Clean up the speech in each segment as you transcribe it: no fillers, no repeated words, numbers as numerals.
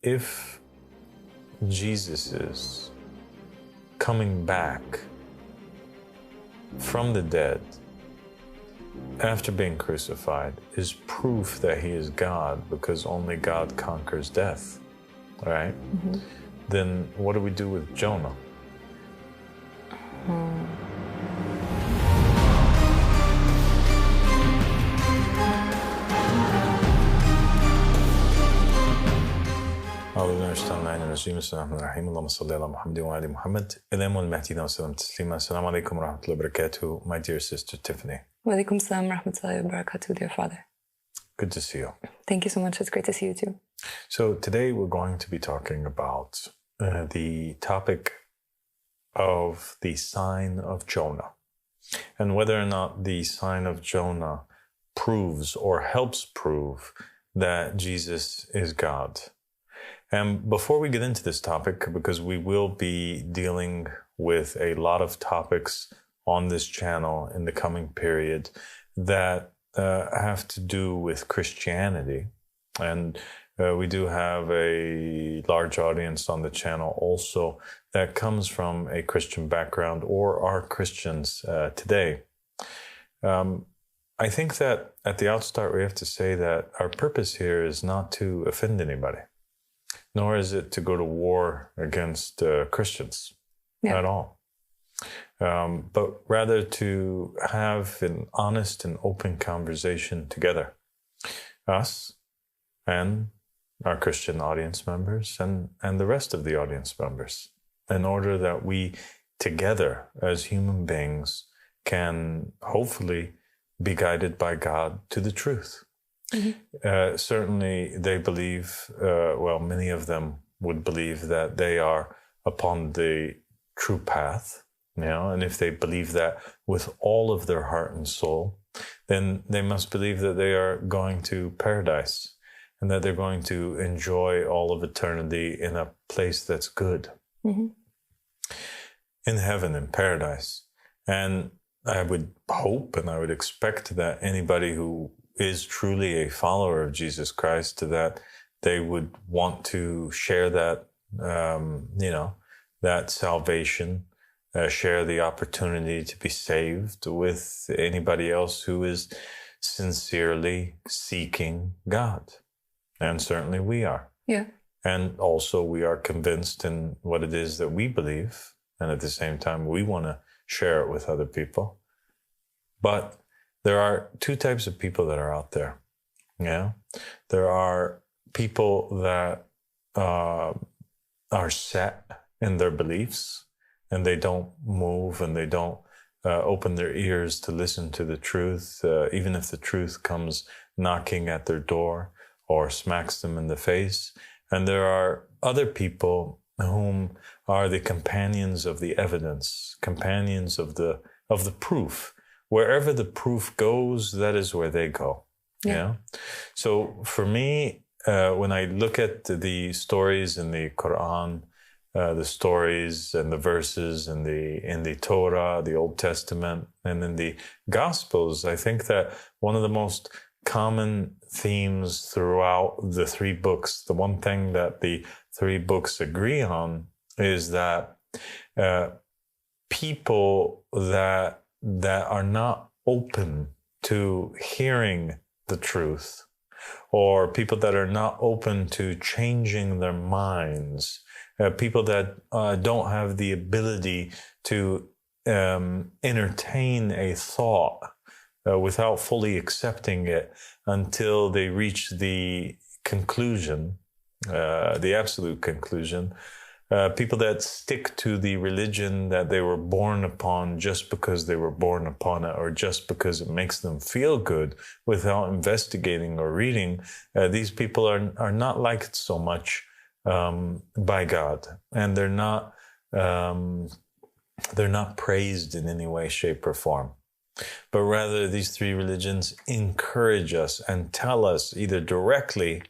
if Jesus is coming back from the dead after being crucified is proof that he is God, because only God conquers death, right? Mm-hmm. Then what do we do with Jonah? أعوذ بالله من الشيطان الرجيم بسم الله الرحمن الرحيم اللهم صل على محمد وعلى محمد إلام المهدي وسلم تسليما. السلام عليكم ورحمة الله وبركاته. My dear sister Tiffany. Walaikum salam rahmatullahi wa barakatuh, dear father. Good to see you. Thank you so much. It's great to see you too. So today we're going to be talking about the topic of the sign of Jonah, and whether or not the sign of Jonah proves or helps prove that Jesus is God. And before we get into this topic, because we will be dealing with a lot of topics on this channel in the coming period that have to do with Christianity, and we do have a large audience on the channel also that comes from a Christian background or are Christians today. I think that at the outstart we have to say that our purpose here is not to offend anybody, nor is it to go to war against Christians at all, but rather to have an honest and open conversation together, us and our Christian audience members and the rest of the audience members, in order that we together as human beings can hopefully be guided by God to the truth. Mm-hmm. Certainly they believe, many of them would believe that they are upon the true path, and if they believe that with all of their heart and soul, then they must believe that they are going to paradise and that they're going to enjoy all of eternity in a place that's good, mm-hmm. in heaven, in paradise. And I would hope and I would expect that anybody who is truly a follower of Jesus Christ, that they would want to share that, that salvation, share the opportunity to be saved with anybody else who is sincerely seeking God. And certainly we are. Yeah. And also we are convinced in what it is that we believe. And at the same time, we want to share it with other people. But there are two types of people that are out there. Yeah. There are people that are set in their beliefs, and they don't move and they don't open their ears to listen to the truth, even if the truth comes knocking at their door or smacks them in the face. And there are other people whom are the companions of the evidence, companions of the proof. Wherever the proof goes, that is where they go. Yeah. So for me, when I look at the stories in the Quran, the stories and the verses in the Torah, the Old Testament, and in the Gospels, I think that one of the most common themes throughout the three books, the one thing that the three books agree on, is that people that are not open to hearing the truth, or people that are not open to changing their minds, people that don't have the ability to entertain a thought without fully accepting it until they reach the conclusion, the absolute conclusion. People that stick to the religion that they were born upon just because they were born upon it, or just because it makes them feel good, without investigating or reading. These people are not liked so much by God, and they're not praised in any way, shape, or form. But rather, these three religions encourage us and tell us, either directly,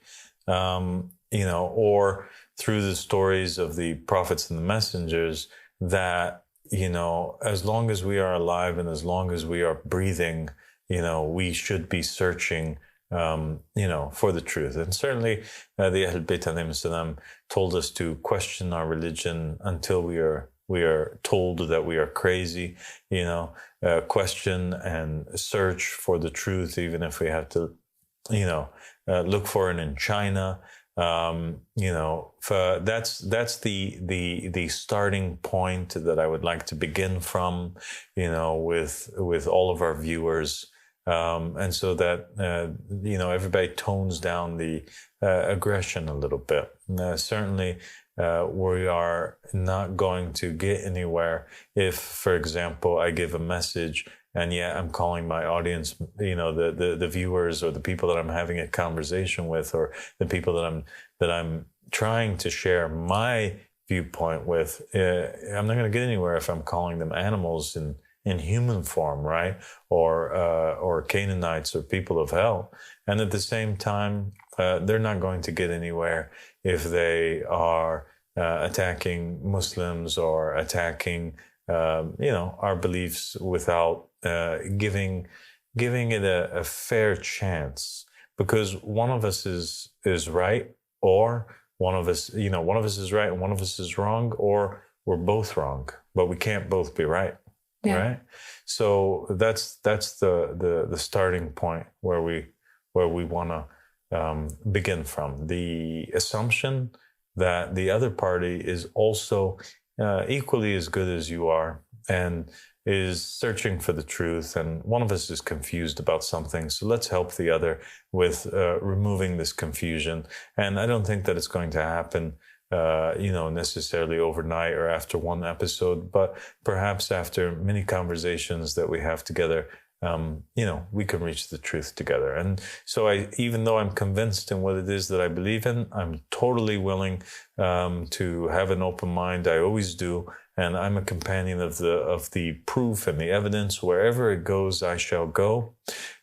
or through the stories of the prophets and the messengers, that, as long as we are alive and as long as we are breathing, we should be searching for the truth. And certainly the Ahl Bayt alayhim salam told us to question our religion until we are told that we are crazy, question and search for the truth, even if we have to, look for it in China. That's the starting point that I would like to begin from, with all of our viewers. And so that, everybody tones down the aggression a little bit. Certainly, we are not going to get anywhere if, for example, I give a message and I'm calling my audience, the viewers or the people that I'm having a conversation with, or the people that I'm trying to share my viewpoint with. I'm not going to get anywhere if I'm calling them animals in human form, right? Or Canaanites or people of hell. And at the same time, they're not going to get anywhere if they are attacking Muslims or attacking, our beliefs without giving it a fair chance. Because one of us is right, or one of us is right and one of us is wrong, or we're both wrong, but we can't both be right. Yeah. Right. So that's the starting point where we want to begin from. The assumption that the other party is also equally as good as you are and is searching for the truth, and one of us is confused about something. So let's help the other with removing this confusion. And I don't think that it's going to happen necessarily overnight or after one episode, but perhaps after many conversations that we have together, we can reach the truth together. And so even though I'm convinced in what it is that I believe in, I'm totally willing to have an open mind. I always do. And I'm a companion of the proof and the evidence. Wherever it goes, I shall go.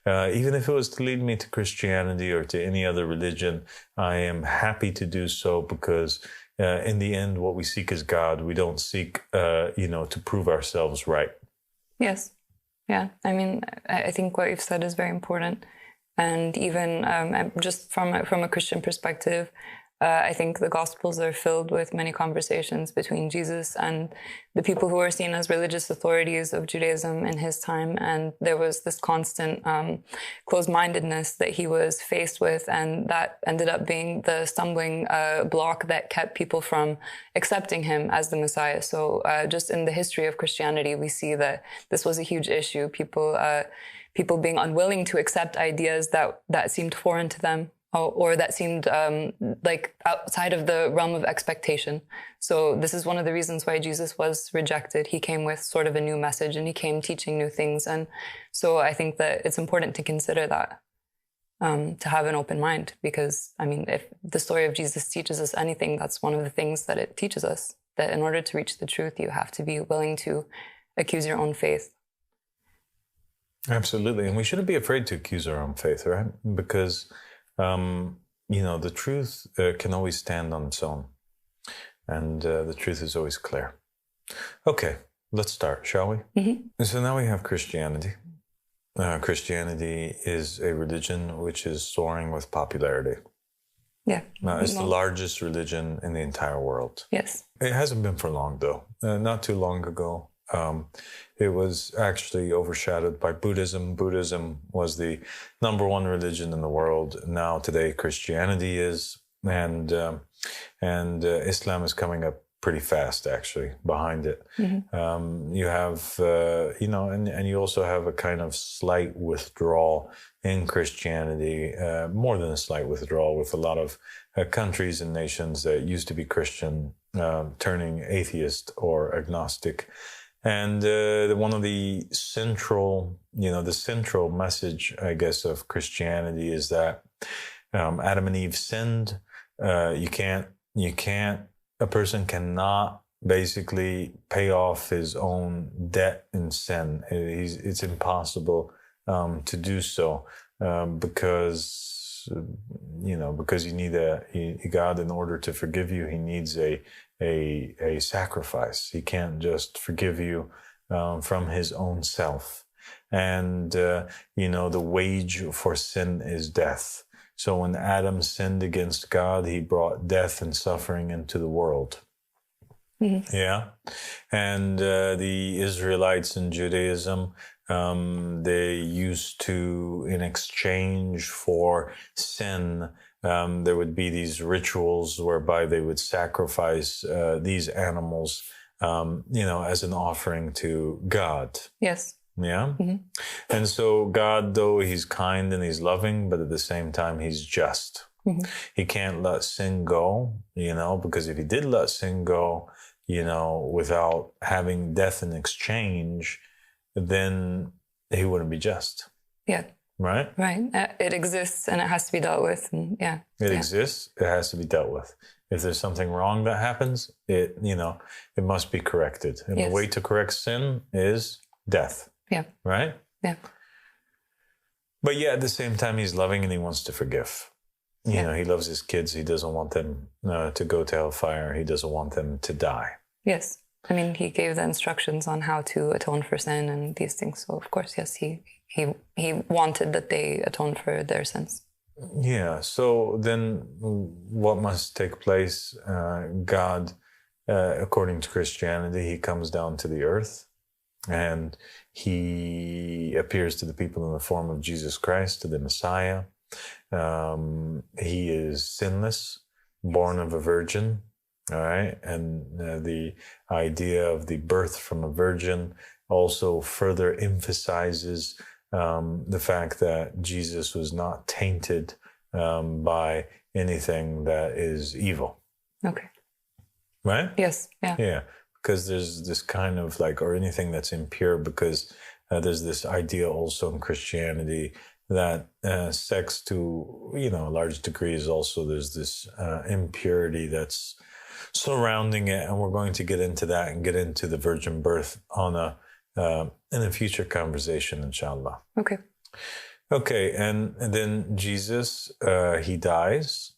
Even if it was to lead me to Christianity or to any other religion, I am happy to do so, because in the end, what we seek is God. We don't seek, to prove ourselves right. Yes. Yeah. I mean, I think what you've said is very important. And even just from a Christian perspective, I think the Gospels are filled with many conversations between Jesus and the people who are seen as religious authorities of Judaism in his time. And there was this constant closed-mindedness that he was faced with, and that ended up being the stumbling block that kept people from accepting him as the Messiah. So just in the history of Christianity, we see that this was a huge issue. People being unwilling to accept ideas that seemed foreign to them, or that seemed like outside of the realm of expectation. So this is one of the reasons why Jesus was rejected. He came with sort of a new message, and he came teaching new things. And so I think that it's important to consider that, to have an open mind, because, I mean, if the story of Jesus teaches us anything, that's one of the things that it teaches us, that in order to reach the truth, you have to be willing to accuse your own faith. Absolutely. And we shouldn't be afraid to accuse our own faith, right? Because the truth can always stand on its own, and the truth is always clear. Okay, let's start, shall we? Mm-hmm. So now we have Christianity. Christianity is a religion which is soaring with popularity. Yeah. It's the largest religion in the entire world. Yes. It hasn't been for long, though. Not too long ago. It was actually overshadowed by Buddhism. Buddhism was the number one religion in the world. Now today, Christianity is, and Islam is coming up pretty fast, actually, behind it. Mm-hmm. You have, and you also have a kind of slight withdrawal in Christianity, more than a slight withdrawal, with a lot of countries and nations that used to be Christian turning atheist or agnostic. And one of the central message, I guess, of Christianity is that Adam and Eve sinned. A person cannot basically pay off his own debt in sin. It's impossible to do so because you need God in order to forgive you. He needs a sacrifice. He can't just forgive you from his own self. And, the wage for sin is death. So when Adam sinned against God, he brought death and suffering into the world. Mm-hmm. Yeah. And the Israelites in Judaism, they used to, in exchange for sin, there would be these rituals whereby they would sacrifice these animals, as an offering to God. Yes. Yeah. Mm-hmm. And so God, though he's kind and he's loving, but at the same time, he's just. Mm-hmm. He can't let sin go, because if he did let sin go, without having death in exchange, then he wouldn't be just. Yeah. Right? Right. It exists and it has to be dealt with. And It exists. It has to be dealt with. If there's something wrong that happens, it must be corrected. And the way to correct sin is death. Yeah. Right? Yeah. But at the same time, he's loving and he wants to forgive. He loves his kids. He doesn't want them to go to hellfire. He doesn't want them to die. Yes. I mean, he gave the instructions on how to atone for sin and these things. So, of course, yes, he wanted that they atone for their sins. Yeah. So then what must take place? God, according to Christianity, he comes down to the earth and he appears to the people in the form of Jesus Christ, to the Messiah. He is sinless, born of a virgin. All right. And the idea of the birth from a virgin also further emphasizes the fact that Jesus was not tainted by anything that is evil. Okay. Right? Yes. Yeah. Yeah. Because there's this kind of or anything that's impure, because there's this idea also in Christianity that sex to, a large degree is also, there's this impurity that's surrounding it. And we're going to get into that and get into the virgin birth in a future conversation, inshallah. Okay. Okay. And then Jesus, he dies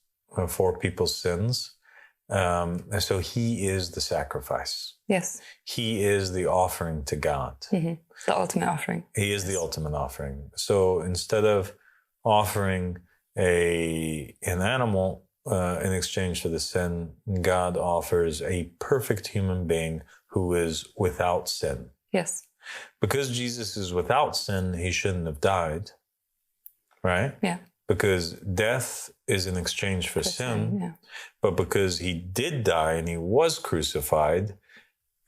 for people's sins. So he is the sacrifice. Yes. He is the offering to God. Mm-hmm. The ultimate offering. He is the ultimate offering. So instead of offering an animal in exchange for the sin, God offers a perfect human being who is without sin. Yes. Because Jesus is without sin, he shouldn't have died. Right? Yeah. Because death is in exchange for sin. But because he did die and he was crucified,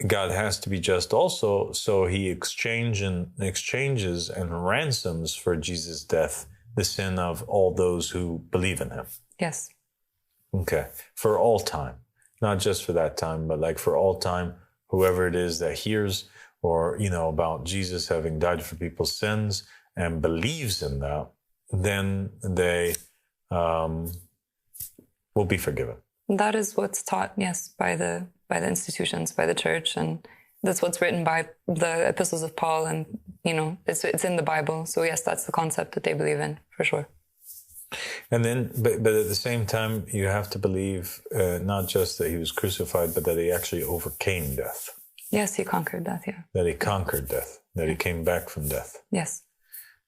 God has to be just also. So he exchanges and ransoms for Jesus' death the sin of all those who believe in him. Yes. Okay. For all time. Not just for that time, but for all time, whoever it is that hears or, about Jesus having died for people's sins and believes in that, then they will be forgiven. That is what's taught, yes, by the institutions, by the church, and that's what's written by the epistles of Paul, and it's in the Bible. So yes, that's the concept that they believe in, for sure. And then, but at the same time, you have to believe not just that he was crucified, but that he actually overcame death. Yes, he conquered death. Yeah. That he conquered death. That he came back from death. Yes.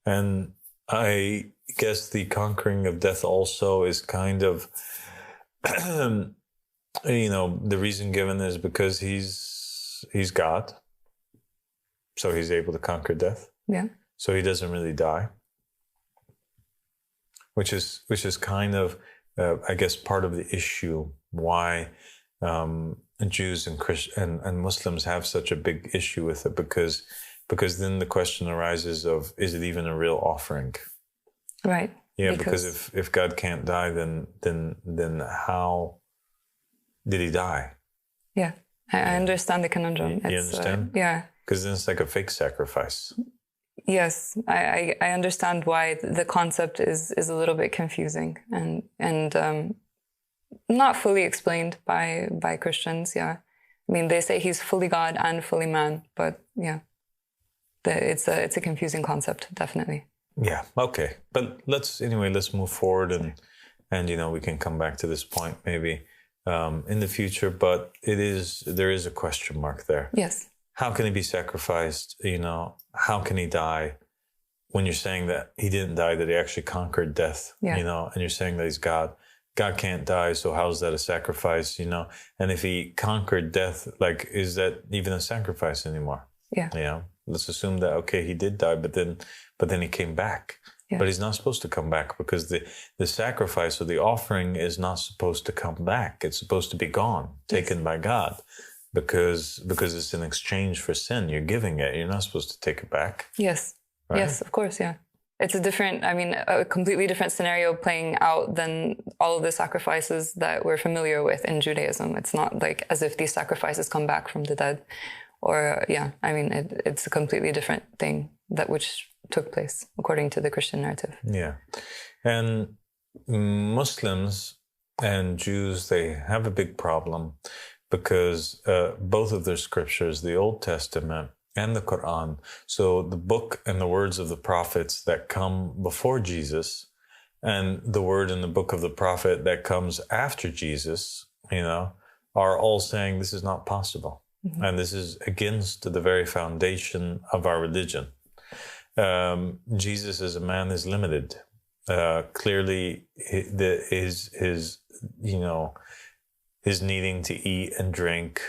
And I guess the conquering of death also is kind of, the reason given is because he's God. So he's able to conquer death. Yeah. So he doesn't really die. Which is kind of, I guess, part of the issue why Jews and Muslims have such a big issue with it, because then the question arises of, is it even a real offering? Right. Yeah, because if God can't die, then how did he die? Yeah, I understand the conundrum. You understand? Yeah. Because then it's like a fake sacrifice. Yes, I understand why the concept is a little bit confusing and not fully explained by Christians. Yeah, I mean, they say he's fully God and fully man, but yeah, it's a confusing concept, definitely. Yeah. Okay. But let's move forward and we can come back to this point maybe in the future. But there is a question mark there. Yes. how can he be sacrificed? How can he die? When you're saying that he didn't die, that he actually conquered death, and you're saying that he's God. God can't die, so how's that a sacrifice, And if he conquered death, like, is that even a sacrifice anymore? Yeah. Let's assume that, okay, he did die, but then he came back. Yeah. But he's not supposed to come back, because the sacrifice or the offering is not supposed to come back. It's supposed to be gone, taken by God, because it's an exchange for sin. You're giving it. You're not supposed to take it back. Yes. Right? Yes, of course. Yeah. It's a completely different scenario playing out than all of the sacrifices that we're familiar with in Judaism. It's not like as if these sacrifices come back from the dead, or it's a completely different thing which took place according to the Christian narrative. Yeah. And Muslims and Jews, they have a big problem, because both of their scriptures, the Old Testament and the Quran, so the book and the words of the prophets that come before Jesus, and the word in the book of the prophet that comes after Jesus, are all saying this is not possible. Mm-hmm. And this is against the very foundation of our religion. Jesus as a man is limited. Clearly, his needing to eat and drink,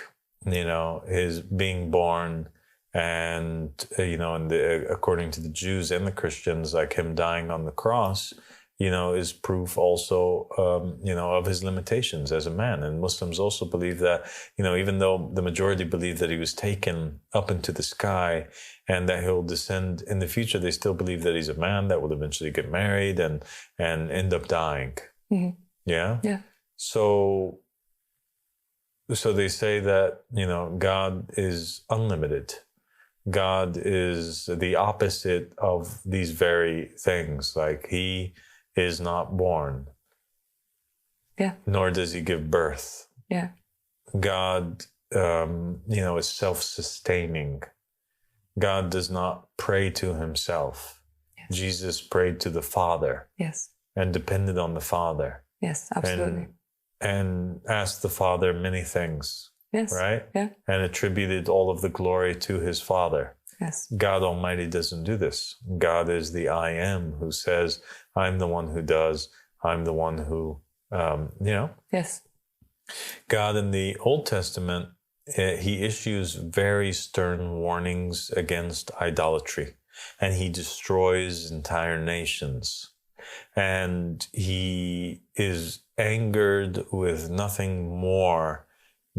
his being born, and according to the Jews and the Christians, like him dying on the cross, is proof also, of his limitations as a man. And Muslims also believe that, even though the majority believe that he was taken up into the sky and that he'll descend in the future, they still believe that he's a man that will eventually get married and end up dying. Mm-hmm. Yeah. Yeah. So they say that, God is unlimited. God is the opposite of these very things. Like, he is not born. Yeah. Nor does he give birth. Yeah. God, is self-sustaining. God does not pray to himself. Yes. Jesus prayed to the Father. Yes. And depended on the Father. Yes, absolutely. And asked the Father many things. Yes. Right? Yeah. And attributed all of the glory to his Father. Yes. God Almighty doesn't do this. God is the I am, who says, I'm the one who does. I'm the one who, Yes. God in the Old Testament, he issues very stern warnings against idolatry, and he destroys entire nations. And he is angered with nothing more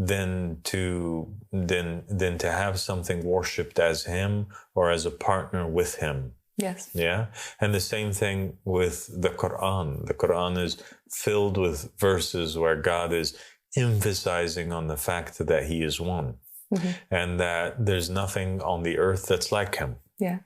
than to have something worshipped as him or as a partner with him. Yes. Yeah. And the same thing with the Quran. The Quran is filled with verses where God is emphasizing on the fact that he is one, mm-hmm. and that there's nothing on the earth that's like him. Yeah.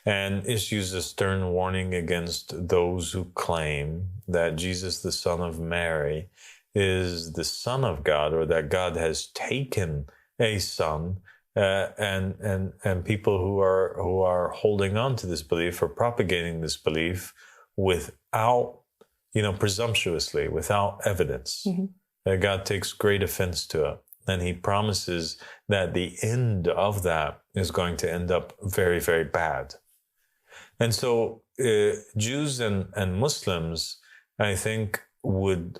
And issues a stern warning against those who claim that Jesus, the son of Mary, is the Son of God, or that God has taken a son, and people who are holding on to this belief or propagating this belief without, presumptuously, without evidence. Mm-hmm. That God takes great offense to it, and he promises that the end of that is going to end up very, very bad. And so Jews and Muslims, I think, would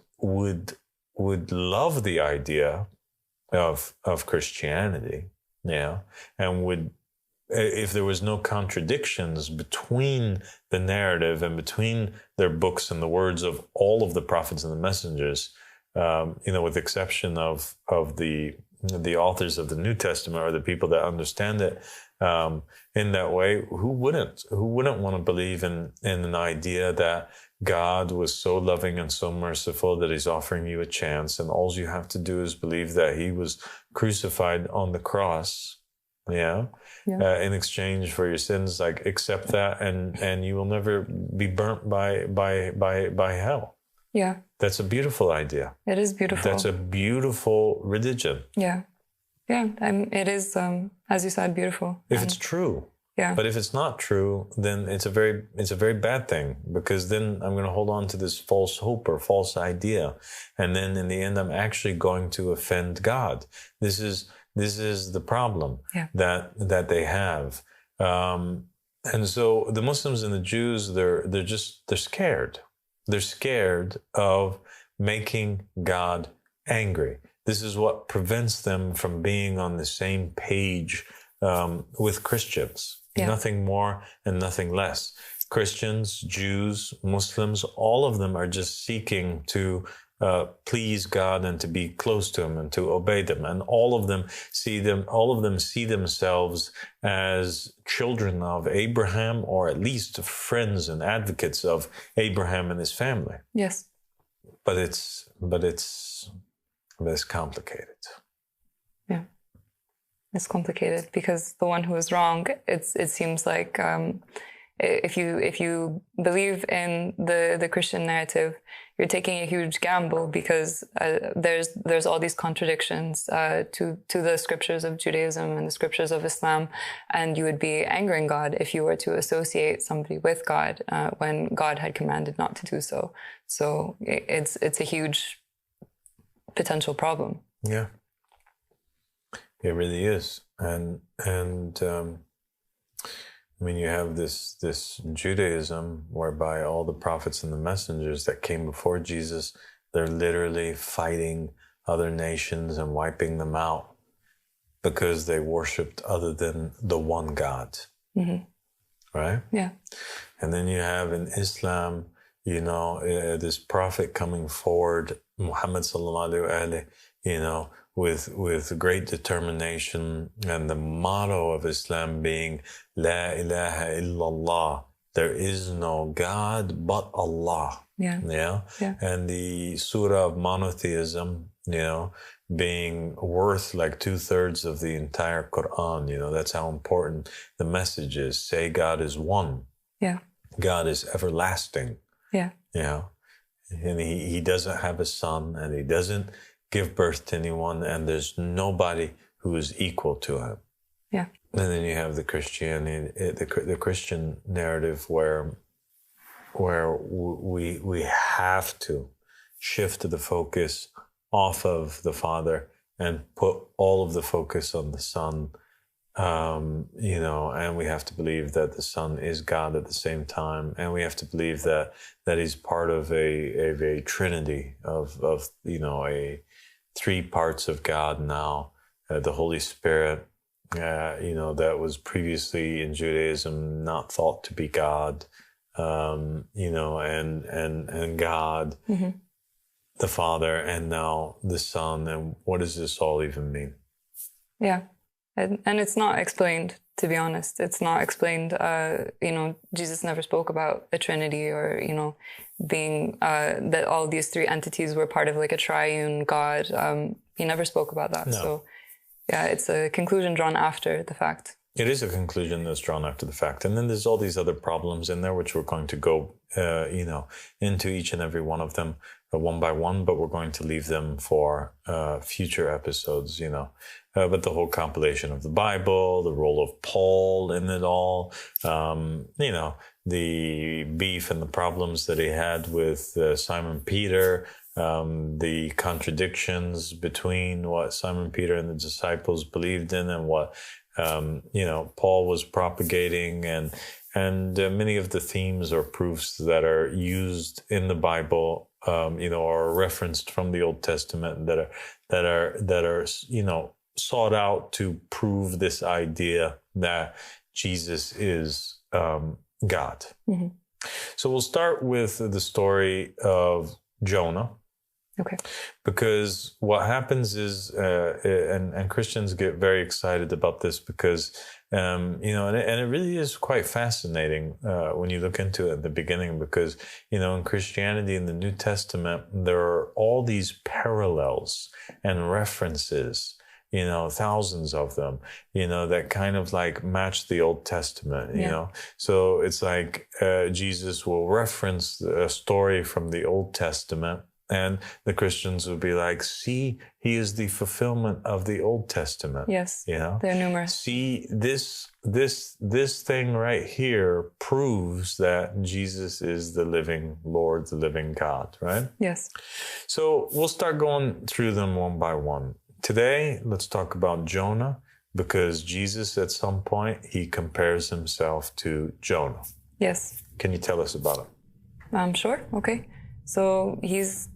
love the idea of Christianity, and would, if there was no contradictions between the narrative and between their books and the words of all of the prophets and the messengers, with the exception of the authors of the New Testament, or the people that understand it in that way, who wouldn't want to believe in an idea that God was so loving and so merciful that he's offering you a chance, and all you have to do is believe that he was crucified on the cross, in exchange for your sins. Like, accept that, and you will never be burnt by hell. Yeah. That's a beautiful idea. It is beautiful. That's a beautiful religion. Yeah. Yeah. It is, as you said, beautiful. If it's true. Yeah. But if it's not true, then it's a very bad thing, because then I'm going to hold on to this false hope or false idea. And then in the end, I'm actually going to offend God. This is This is the problem Yeah. that they have. And so the Muslims and the Jews, they're scared. They're scared of making God angry. This is what prevents them from being on the same page with Christians. Yeah. Nothing more and nothing less. Christians, Jews, Muslims, all of them are just seeking to please God and to be close to Him and to obey them. And all of them see themselves as children of Abraham, or at least friends and advocates of Abraham and his family. Yes. But it's complicated. Yeah. It's complicated because the one who is wrong, it seems like if you believe in the Christian narrative, you're taking a huge gamble because there's all these contradictions to the scriptures of Judaism and the scriptures of Islam, and you would be angering God if you were to associate somebody with God when God had commanded not to do so. So it's a huge potential problem. Yeah, it really is, and I mean, you have this Judaism whereby all the prophets and the messengers that came before Jesus, they're literally fighting other nations and wiping them out because they worshipped other than the one God. Mm-hmm. Right? Yeah. And then you have in Islam, this prophet coming forward, Muhammad sallallahu alaihi, with great determination, and the motto of Islam being La ilaha illallah. There is no God but Allah. Yeah. Yeah. Yeah. And the surah of monotheism, being worth like 2/3 of the entire Quran. That's how important the message is. Say God is one. Yeah. God is everlasting. Yeah. And he doesn't have a son, and he doesn't give birth to anyone, and there's nobody who is equal to him. Yeah. And then you have the Christianity, the Christian narrative where we have to shift the focus off of the Father and put all of the focus on the Son. And we have to believe that the Son is God at the same time, and we have to believe that He's part of a Trinity of a 3 parts of God now, the Holy Spirit, that was previously in Judaism not thought to be God, and God, mm-hmm. the Father, and now the Son. And what does this all even mean? Yeah. And it's not explained, to be honest. It's not explained. Jesus never spoke about a Trinity or, being that all these 3 entities were part of like a triune God. He never spoke about that. No. So, yeah, it's a conclusion drawn after the fact. It is a conclusion that's drawn after the fact. And then there's all these other problems in there, which we're going to go, into each and every one of them one by one, but we're going to leave them for future episodes, but the whole compilation of the Bible, the role of Paul in it all, the beef and the problems that he had with Simon Peter, the contradictions between what Simon Peter and the disciples believed in and what, Paul was propagating, and many of the themes or proofs that are used in the Bible, or referenced from the Old Testament that are sought out to prove this idea that Jesus is God. Mm-hmm. So we'll start with the story of Jonah. Okay. Because what happens is, and Christians get very excited about this because, and it really is quite fascinating when you look into it at the beginning, because, in Christianity in the New Testament, there are all these parallels and references, thousands of them, that kind of like match the Old Testament, So it's like Jesus will reference a story from the Old Testament, and the Christians would be like, see, he is the fulfillment of the Old Testament. Yes. They're numerous. See, this thing right here proves that Jesus is the living Lord, the living God, right? Yes. So we'll start going through them one by one. Today, let's talk about Jonah, because Jesus, at some point, he compares himself to Jonah. Yes. Can you tell us about it? Sure. Okay. So he's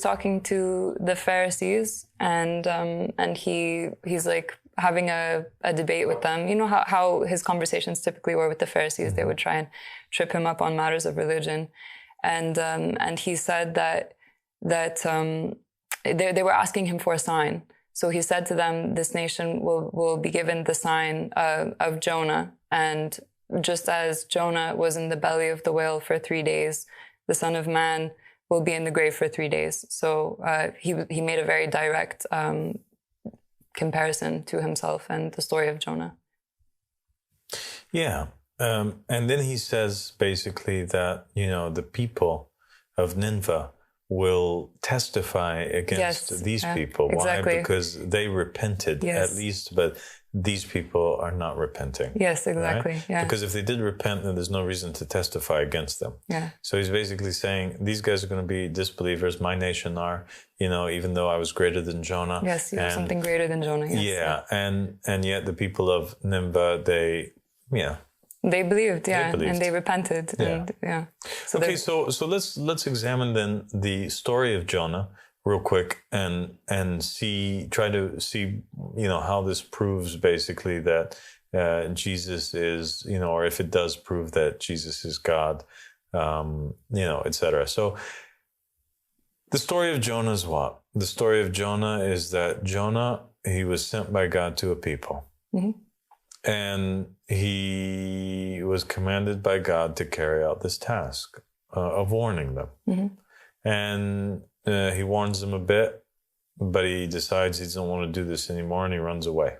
talking to the Pharisees, and he's like having a debate with them. You know how his conversations typically were with the Pharisees. They would try and trip him up on matters of religion, and he said that they were asking him for a sign. So he said to them, "This nation will be given the sign of Jonah, and just as Jonah was in the belly of the whale for 3 days, the Son of Man will be in the grave for 3 days." So he made a very direct comparison to himself and the story of Jonah. Yeah. And then he says basically that, the people of Nineveh will testify against these people. Exactly. Why? Because they repented, at least, but these people are not repenting. Yes, exactly. Right? Yeah. Because if they did repent, then there's no reason to testify against them. Yeah. So he's basically saying, these guys are going to be disbelievers. My nation are, even though I was greater than Jonah. Yes, you have something greater than Jonah. Yes. Yeah. And yet the people of Nineveh, they believed, and they repented. Yeah. And, So okay, so let's examine then the story of Jonah real quick and try to see how this proves basically that Jesus is, or if it does prove that Jesus is God, etc. So the story of Jonah is what? The story of Jonah is that Jonah, he was sent by God to a people. Mm-hmm. And he was commanded by God to carry out this task of warning them. Mm-hmm. And he warns them a bit, but he decides he doesn't want to do this anymore, and he runs away.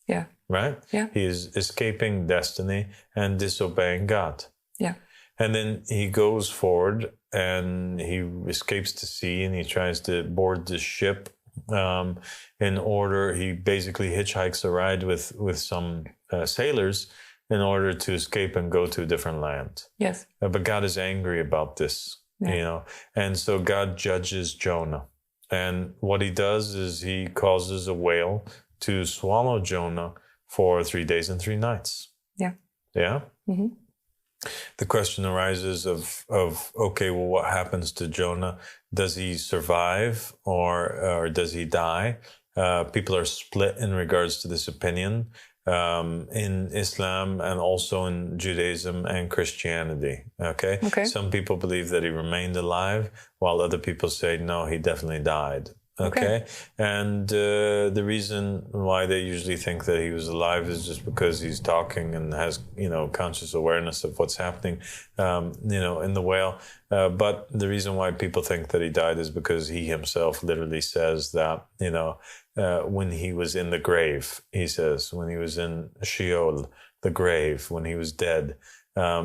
Yeah. Right? Yeah. He is escaping destiny and disobeying God. Yeah. And then he goes forward and he escapes to sea, and he tries to board this ship. He basically hitchhikes a ride with some sailors in order to escape and go to a different land. Yes. But God is angry about this, and so God judges Jonah. And what he does is he causes a whale to swallow Jonah for 3 days and 3 nights. Yeah. Yeah? Mm-hmm. The question arises of okay, well, what happens to Jonah? Does he survive or does he die? People are split in regards to this opinion in Islam and also in Judaism and Christianity. Okay? Some people believe that he remained alive, while other people say no, he definitely died. Okay. And the reason why they usually think that he was alive is just because he's talking and has, conscious awareness of what's happening, in the whale. But the reason why people think that he died is because he himself literally says that, when he was in the grave, he says, when he was in Sheol, the grave, when he was dead,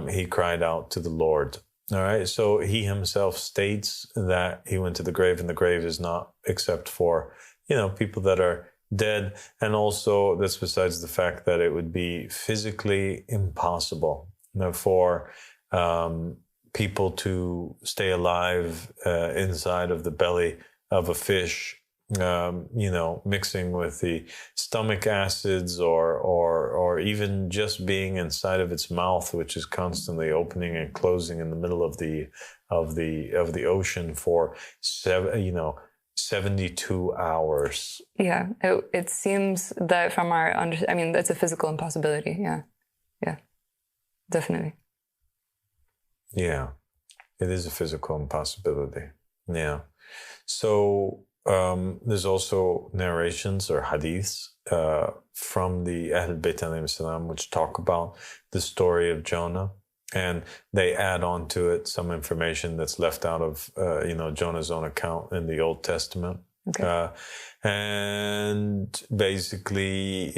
he cried out to the Lord. All right. So he himself states that he went to the grave, and the grave is not except for, people that are dead. And also that's besides the fact that it would be physically impossible for people to stay alive inside of the belly of a fish, mixing with the stomach acids or even just being inside of its mouth, which is constantly opening and closing in the middle of the ocean for 72 hours. Yeah, it seems that from our that's a physical impossibility. Yeah, definitely. Yeah, it is a physical impossibility. Yeah, so. There's also narrations or hadiths from the Ahl Bayt alayhim salam, which talk about the story of Jonah, and they add on to it some information that's left out of Jonah's own account in the Old Testament. Okay. And basically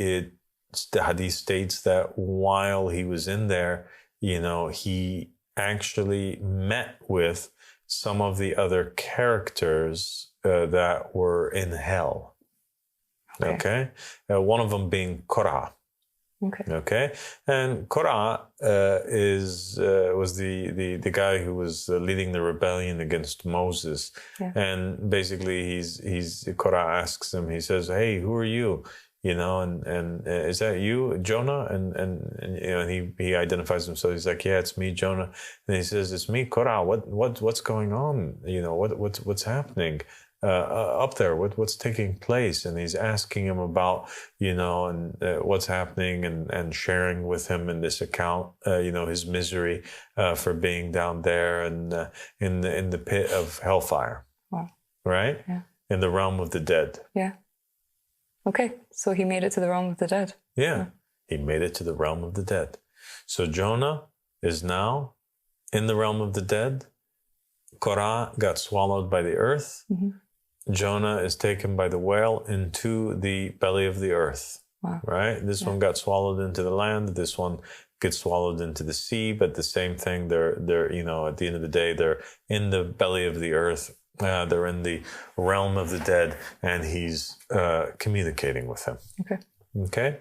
the hadith states that while he was in there, he actually met with some of the other characters that were in hell. Okay. One of them being Korah. Okay, and Korah was the guy who was leading the rebellion against Moses, and basically Korah asks him. He says, "Hey, who are you? You know, and is that you, Jonah?" And you know, he identifies himself. He's like, "Yeah, it's me, Jonah." And he says, "It's me, Korah. What's going on? You know, what's happening up there? What's taking place?" And he's asking him about, you know, and what's happening, and sharing with him in this account, you know, his misery for being down there and in the pit of hellfire. Wow. Right? Yeah. In the realm of the dead. Yeah. Okay, so he made it to the realm of the dead. Yeah, he made it to the realm of the dead. So Jonah is now in the realm of the dead. Korah got swallowed by the earth. Jonah is taken by the whale into the belly of the earth. Wow. Right? This one got swallowed into the land. This one gets swallowed into the sea. But the same thing, they're you know, at the end of the day, they're in the belly of the earth. They're in the realm of the dead, and he's communicating with them. Okay.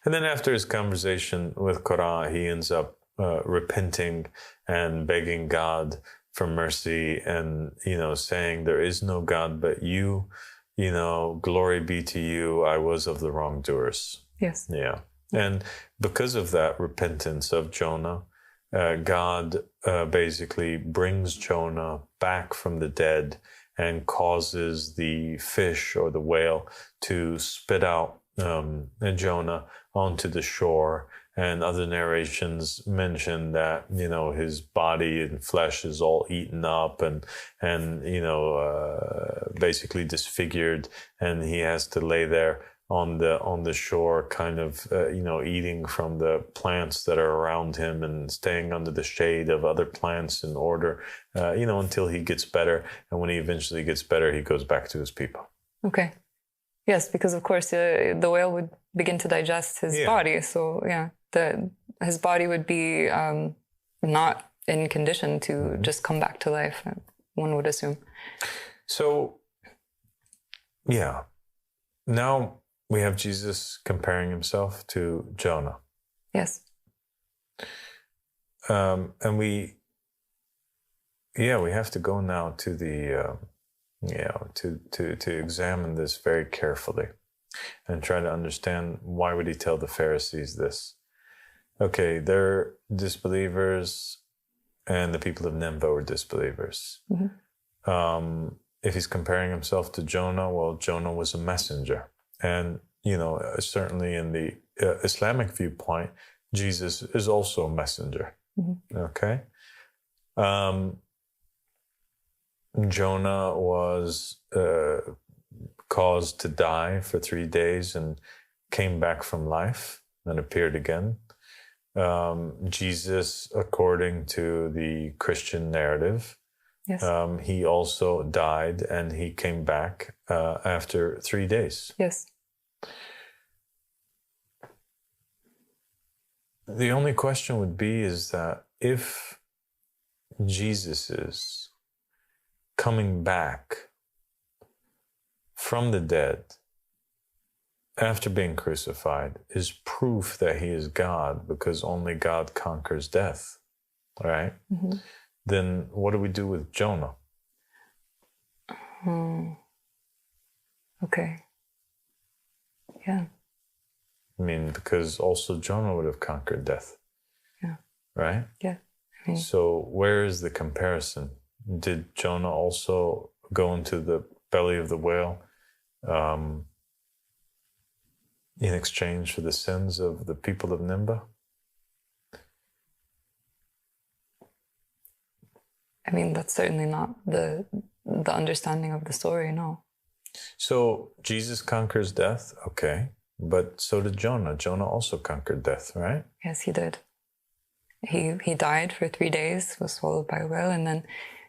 And then after his conversation with Korah, he ends up repenting and begging God for mercy, and, you know, saying, "There is no God but you, you know, glory be to you. I was of the wrongdoers." Yes. Yeah. And because of that repentance of Jonah, God basically brings Jonah back from the dead and causes the fish or the whale to spit out Jonah onto the shore. And other narrations mention that, you know, his body and flesh is all eaten up and you know, basically disfigured, and he has to lay there on the shore, kind of, you know, eating from the plants that are around him and staying under the shade of other plants in order, you know, until he gets better. And when he eventually gets better, he goes back to his people. Okay. Yes, because of course the whale would begin to digest his body. So yeah, his body would be not in condition to just come back to life, one would assume. So, yeah. Now we have Jesus comparing himself to Jonah. Yes. And we have to go now to the, to examine this very carefully and try to understand, why would he tell the Pharisees this? Okay, they're disbelievers, and the people of Nineveh were disbelievers. If he's comparing himself to Jonah, well, Jonah was a messenger. And, you know, certainly in the Islamic viewpoint, Jesus is also a messenger. Okay? Jonah was caused to die for 3 days and came back from life and appeared again. Jesus, according to the Christian narrative, he also died and he came back after 3 days. Yes. The only question would be is that if Jesus is coming back from the dead after being crucified is proof that he is God, because only God conquers death, right? Then what do we do with Jonah? Okay. Yeah. I mean, because also Jonah would have conquered death. Yeah. Right? Yeah. So where is the comparison? Did Jonah also go into the belly of the whale in exchange for the sins of the people of Nineveh? I mean, that's certainly not the understanding of the story, no. So Jesus conquers death, okay, but so did Jonah. Jonah also conquered death, right? Yes, he did. He died for 3 days, was swallowed by a whale, and then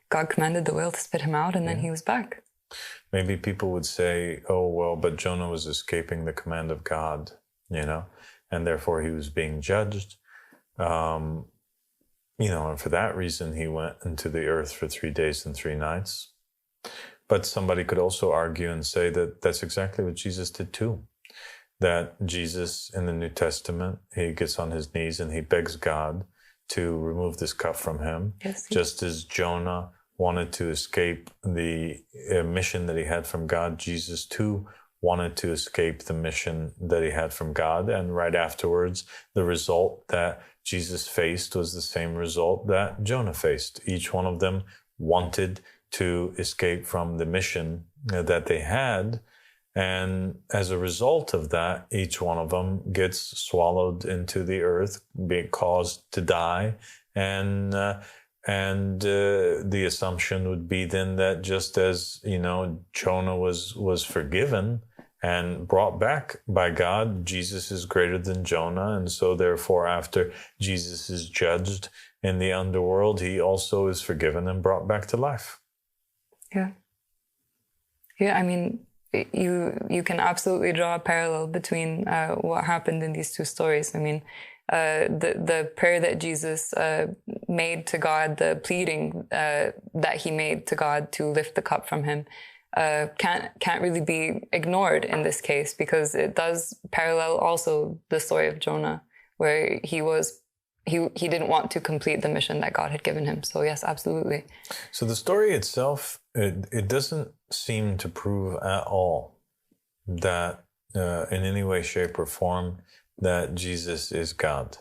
God commanded the whale to spit him out, and then he was back. Maybe people would say, oh, well, but Jonah was escaping the command of God, you know, and therefore he was being judged. You know, and for that reason, he went into the earth for 3 days and 3 nights. But somebody could also argue and say that that's exactly what Jesus did too. that Jesus in the New Testament, he gets on his knees and he begs God to remove this cup from him, just as Jonah wanted to escape the mission that he had from God. Jesus too wanted to escape the mission that he had from God. And right afterwards, the result that Jesus faced was the same result that Jonah faced. Each one of them wanted to escape from the mission that they had. And as a result of that, each one of them gets swallowed into the earth, being caused to die. And the assumption would be then that just as, Jonah was forgiven and brought back by God, Jesus is greater than Jonah. And so therefore, after Jesus is judged in the underworld, he also is forgiven and brought back to life. Yeah. Yeah, I mean, you can absolutely draw a parallel between what happened in these two stories. I mean, the prayer that Jesus made to God, the pleading that he made to God to lift the cup from him, can't really be ignored in this case, because it does parallel also the story of Jonah, where he didn't want to complete the mission that God had given him. So yes, absolutely. So the story itself, it doesn't seem to prove at all that in any way, shape, or form that Jesus is God.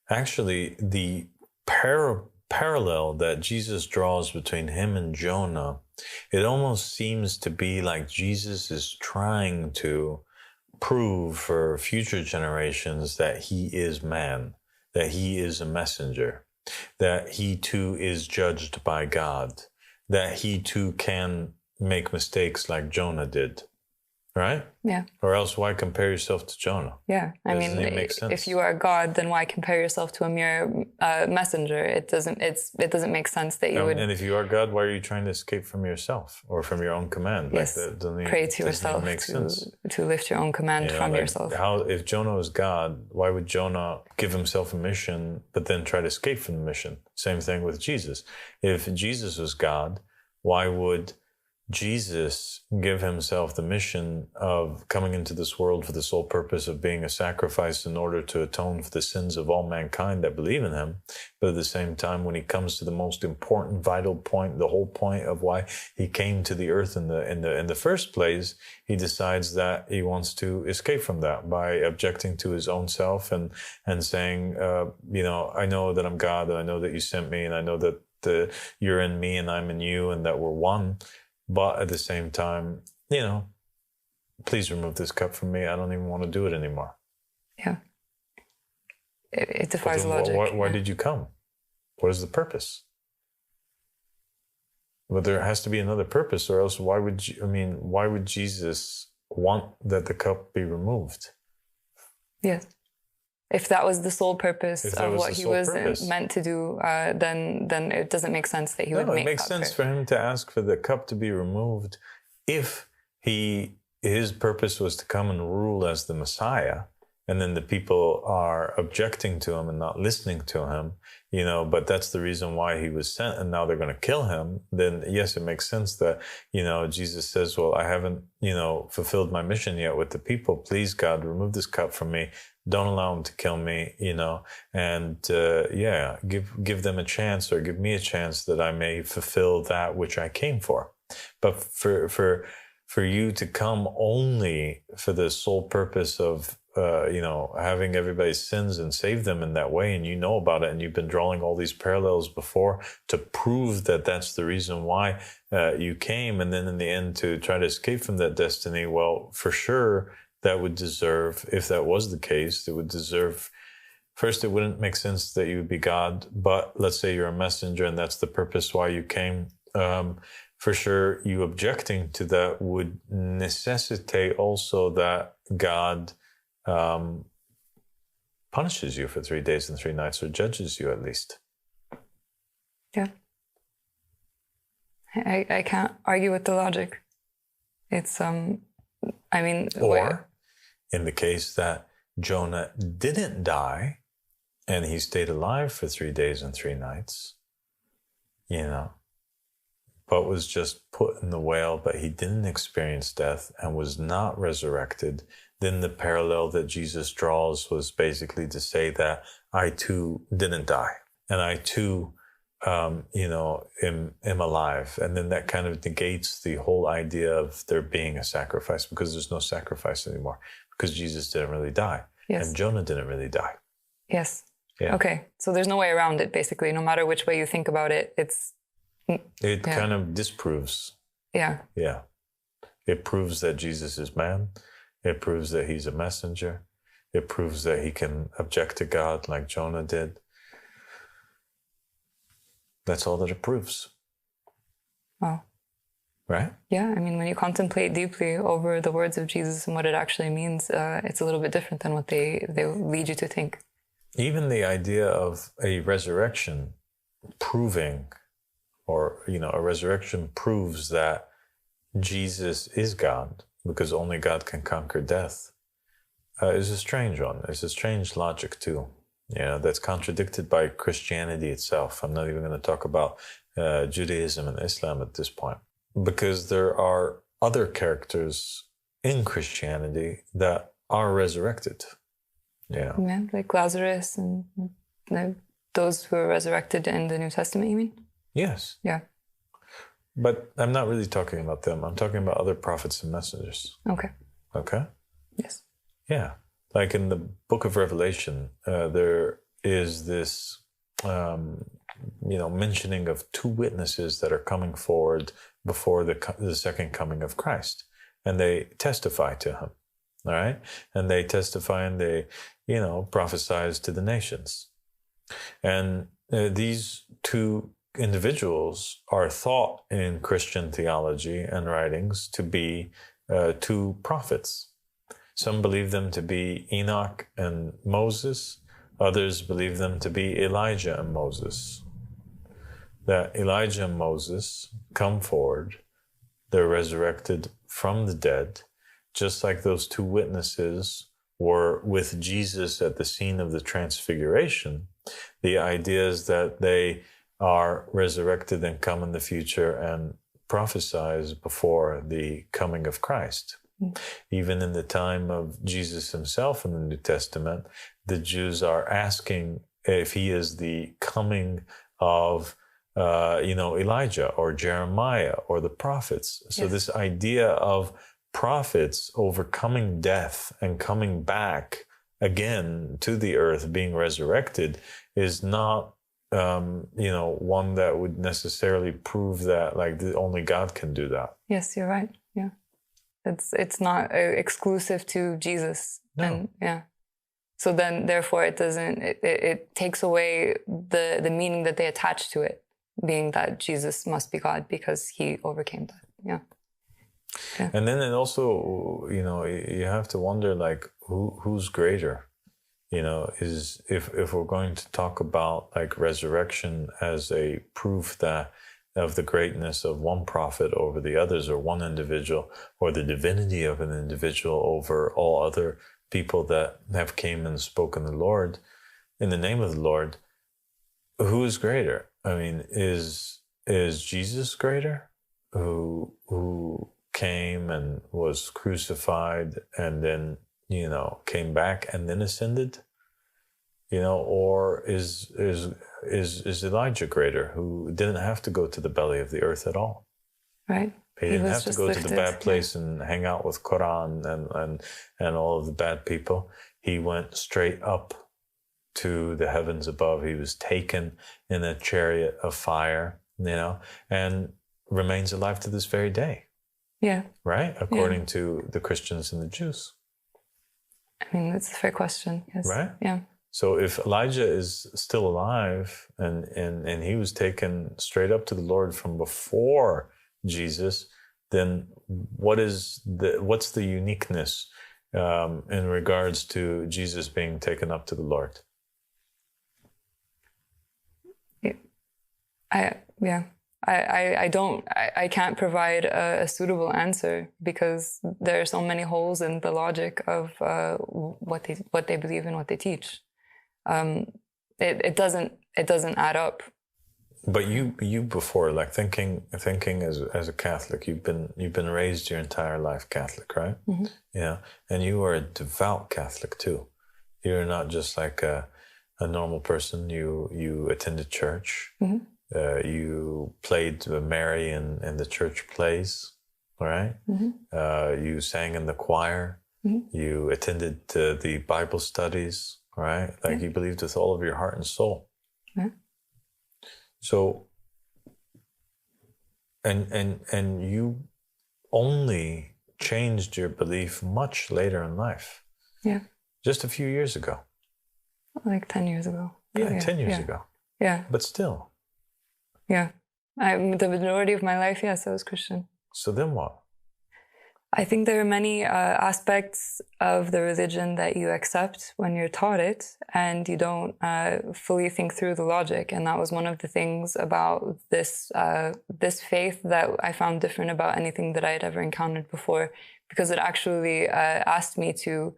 Actually, the parallel that Jesus draws between him and Jonah, it almost seems to be like Jesus is trying to prove for future generations that he is man, that he is a messenger, that he too is judged by God, that he too can make mistakes like Jonah did. Right? Yeah. Or else why compare yourself to Jonah? Yeah. I mean, if you are God, then why compare yourself to a mere messenger? It doesn't make sense that you would. And if you are God, why are you trying to escape from yourself or from your own command? Yes. Pray to yourself to lift your own command from yourself. If Jonah was God, why would Jonah give himself a mission but then try to escape from the mission? Same thing with Jesus. If Jesus was God, why would Jesus give himself the mission of coming into this world for the sole purpose of being a sacrifice in order to atone for the sins of all mankind that believe in him? But at the same time, when he comes to the most important, vital point, the whole point of why he came to the earth in the first place, he decides that he wants to escape from that by objecting to his own self and saying, I know that I'm God, and I know that you sent me, and I know that you're in me and I'm in you, and that we're one. But at the same time, please remove this cup from me. I don't even want to do it anymore. Yeah. It defies logic. Why did you come? What is the purpose? But there has to be another purpose, or else why would Jesus want that the cup be removed? Yes. If that was the sole purpose of what he was meant to do, then it doesn't make sense that he would make that prayer. It makes sense for him to ask for the cup to be removed if his purpose was to come and rule as the Messiah, and then the people are objecting to him and not listening to him, but that's the reason why he was sent, and now they're going to kill him. Then yes, it makes sense that, Jesus says, well, I haven't, fulfilled my mission yet with the people. Please, God, remove this cup from me. Don't allow them to kill me, and give them a chance, or give me a chance that I may fulfill that which I came for. But for you to come only for the sole purpose of, having everybody's sins and save them in that way, and you know about it, and you've been drawing all these parallels before to prove that that's the reason why you came, and then in the end to try to escape from that destiny, well, for sure, that would deserve, if that was the case, first, it wouldn't make sense that you would be God, but let's say you're a messenger and that's the purpose why you came. For sure, you objecting to that would necessitate also that God punishes you for 3 days and 3 nights, or judges you at least. Yeah. I can't argue with the logic. It's, or in the case that Jonah didn't die and he stayed alive for 3 days and 3 nights, but was just put in the whale, but he didn't experience death and was not resurrected, then the parallel that Jesus draws was basically to say that I too didn't die, and I too, am alive. And then that kind of negates the whole idea of there being a sacrifice, because there's no sacrifice anymore, because Jesus didn't really die. Yes. And Jonah didn't really die. Yes. Yeah. Okay. So there's no way around it, basically. No matter which way you think about it, it kind of disproves. Yeah. Yeah. It proves that Jesus is man. It proves that he's a messenger. It proves that he can object to God like Jonah did. That's all that it proves. Wow. Right? Yeah. I mean, when you contemplate deeply over the words of Jesus and what it actually means, it's a little bit different than what they lead you to think. Even the idea of a resurrection proving, or, a resurrection proves that Jesus is God, because only God can conquer death, is a strange one. It's a strange logic too. That's contradicted by Christianity itself. I'm not even going to talk about Judaism and Islam at this point, because there are other characters in Christianity that are resurrected. Yeah, like Lazarus and those who are resurrected in the New Testament, you mean? Yes. Yeah. But I'm not really talking about them. I'm talking about other prophets and messengers. Okay. Okay? Yes. Yeah. Like in the book of Revelation, there is this, mentioning of two witnesses that are coming forward before the second coming of Christ. And they testify to him. All right? And they testify and they, prophesize to the nations. And these two individuals are thought in Christian theology and writings to be two prophets. Some believe them to be Enoch and Moses. Others believe them to be Elijah and Moses. That Elijah and Moses come forward. They're resurrected from the dead, just like those two witnesses were with Jesus at the scene of the transfiguration. The idea is that they are resurrected and come in the future and prophesize before the coming of Christ. Even in the time of Jesus himself in the New Testament, the Jews are asking if he is the coming of, Elijah or Jeremiah or the prophets. So Yes. this idea of prophets overcoming death and coming back again to the earth, being resurrected, is not, one that would necessarily prove that only God can do that. Yes, you're right. Yeah. It's not exclusive to Jesus. No. And yeah. So then therefore it takes away the meaning that they attach to it, being that Jesus must be God because he overcame that. Yeah. Yeah. And then it also, you have to wonder, who's greater? Is if we're going to talk about resurrection as a proof that of the greatness of one prophet over the others, or one individual, or the divinity of an individual over all other people that have came and spoken the Lord in the name of the Lord, who is greater? I mean, is Jesus greater, who came and was crucified and then, came back and then ascended, or is Elijah greader, who didn't have to go to the belly of the earth at all? Right. He didn't have to go to the bad place and hang out with Quran and all of the bad people. He went straight up to the heavens above. He was taken in a chariot of fire, and remains alive to this very day. Yeah. Right? According to the Christians and the Jews. I mean, that's a fair question. Yes. Right? Yeah. So if Elijah is still alive and he was taken straight up to the Lord from before Jesus, then what's the uniqueness in regards to Jesus being taken up to the Lord? I can't provide a suitable answer because there are so many holes in the logic of what they believe and what they teach. It doesn't add up. But you before, like thinking as a Catholic, you've been raised your entire life Catholic, right? Mm-hmm. Yeah, and you are a devout Catholic too. You're not just like a normal person. You attended church. Mm-hmm. You played Mary in the church plays, right? Mm-hmm. You sang in the choir. Mm-hmm. You attended the Bible studies, right? Like you believed with all of your heart and soul. Yeah. So, and you only changed your belief much later in life. Yeah. Just a few years ago. Like 10 years ago. Yeah, 10 years ago. Yeah. But still. Yeah. The majority of my life, yes, I was Christian. So then what? I think there are many aspects of the religion that you accept when you're taught it, and you don't fully think through the logic. And that was one of the things about this faith that I found different about anything that I had ever encountered before, because it actually asked me to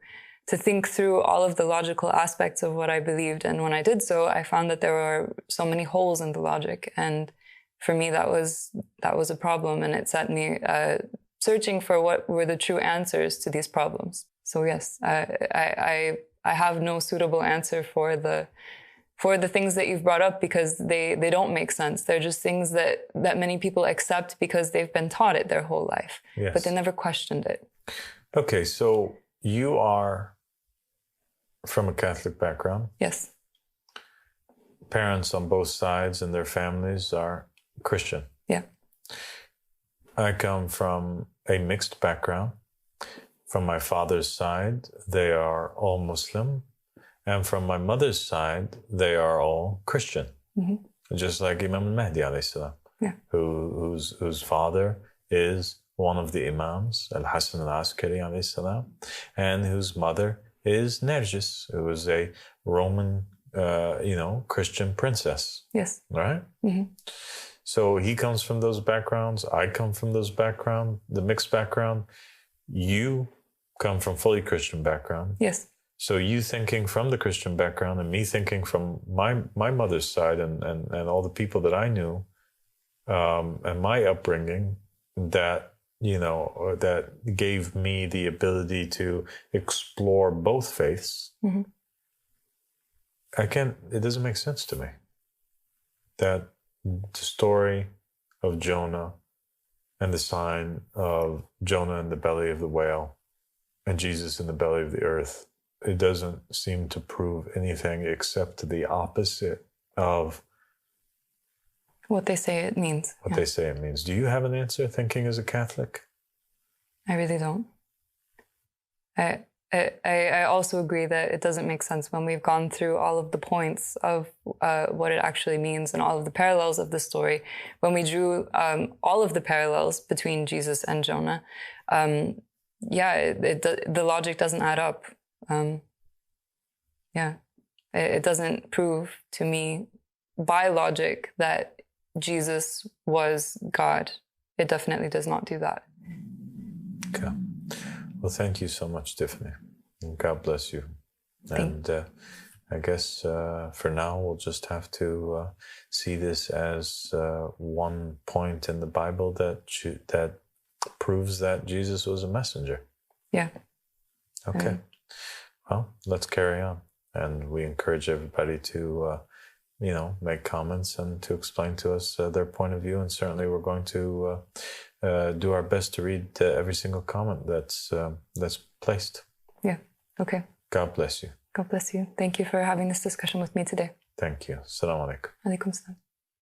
think through all of the logical aspects of what I believed. And when I did so, I found that there were so many holes in the logic. And for me, that was a problem, and it set me searching for what were the true answers to these problems. So yes, I have no suitable answer for the things that you've brought up, because they don't make sense. They're just things that many people accept because they've been taught it their whole life, yes. But they never questioned it. Okay, so you are from a Catholic background. Yes. Parents on both sides and their families are Christian. Yeah. I come from a mixed background. From my father's side, they are all Muslim. And from my mother's side, they are all Christian. Mm-hmm. Just like Imam al-Mahdi, alayhi salam, yeah. whose father is one of the Imams, al-Hasan al-Askari, alayhi salam, and whose mother is Nergis, who was a Roman, Christian princess. Yes. Right? Mm-hmm. So he comes from those backgrounds. I come from those backgrounds, the mixed background. You come from fully Christian background. Yes. So you thinking from the Christian background and me thinking from my mother's side and all the people that I knew and my upbringing that, that gave me the ability to explore both faiths. Mm-hmm. It doesn't make sense to me that the story of Jonah and the sign of Jonah in the belly of the whale and Jesus in the belly of the earth, it doesn't seem to prove anything except the opposite of what they say it means. What they say it means. Do you have an answer, thinking as a Catholic? I really don't. I also agree that it doesn't make sense when we've gone through all of the points of what it actually means and all of the parallels of the story. When we drew all of the parallels between Jesus and Jonah, the logic doesn't add up. It doesn't prove to me by logic that Jesus was God. It definitely does not do that. Okay. Well, thank you so much, Tiffany. God bless you. And I guess for now, we'll just have to see this as one point in the Bible that proves that Jesus was a messenger. Yeah. Okay. Well, let's carry on. And we encourage everybody to, make comments and to explain to us their point of view. And certainly we're going to do our best to read every single comment that's placed. Yeah. Okay. God bless you. God bless you. Thank you for having this discussion with me today. Thank you. Assalamu alaikum. Alaikum salam.